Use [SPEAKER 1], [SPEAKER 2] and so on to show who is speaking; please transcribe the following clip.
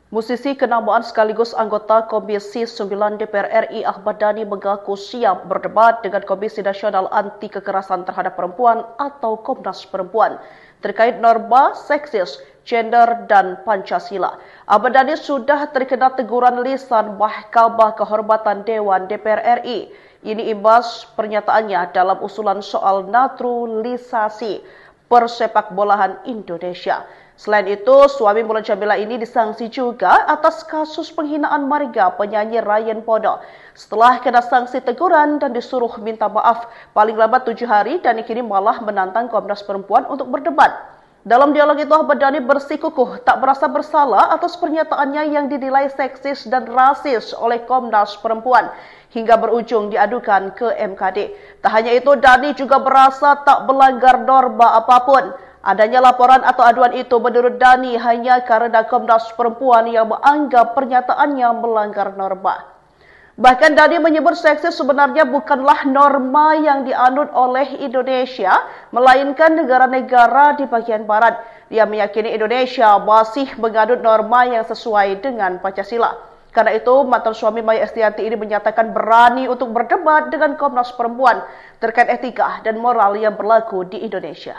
[SPEAKER 1] Musisi kenamaan sekaligus anggota Komisi 9 DPR RI Ahmad Dhani mengaku siap berdebat dengan Komisi Nasional Anti Kekerasan Terhadap Perempuan atau Komnas Perempuan terkait norma seksis, gender, dan Pancasila. Ahmad Dhani sudah terkena teguran lisan Mahkamah Kehormatan Dewan DPR RI. Ini imbas pernyataannya dalam usulan soal naturalisasi persepakbolaan Indonesia. Selain itu, suami Mulan Jamila ini disangsi juga atas kasus penghinaan marga penyanyi Ryan Pono. Setelah kena sanksi teguran dan disuruh minta maaf paling lambat 7 hari, Dhani kini malah menantang Komnas Perempuan untuk berdebat. Dalam dialog itu, Ahmad Dhani bersikukuh tak merasa bersalah atas pernyataannya yang dinilai seksis dan rasis oleh Komnas Perempuan hingga berujung diadukan ke MKD. Tak hanya itu, Dhani juga merasa tak melanggar norma apapun. Adanya laporan atau aduan itu menurut Dhani hanya karena Komnas Perempuan yang menganggap pernyataannya melanggar norma. Bahkan Dhani menyebut seksis sebenarnya bukanlah norma yang dianut oleh Indonesia, melainkan negara-negara di bagian barat. Dia meyakini Indonesia masih menganut norma yang sesuai dengan Pancasila. Karena itu, mantan suami Maya Estianty ini menyatakan berani untuk berdebat dengan Komnas Perempuan terkait etika dan moral yang berlaku di Indonesia.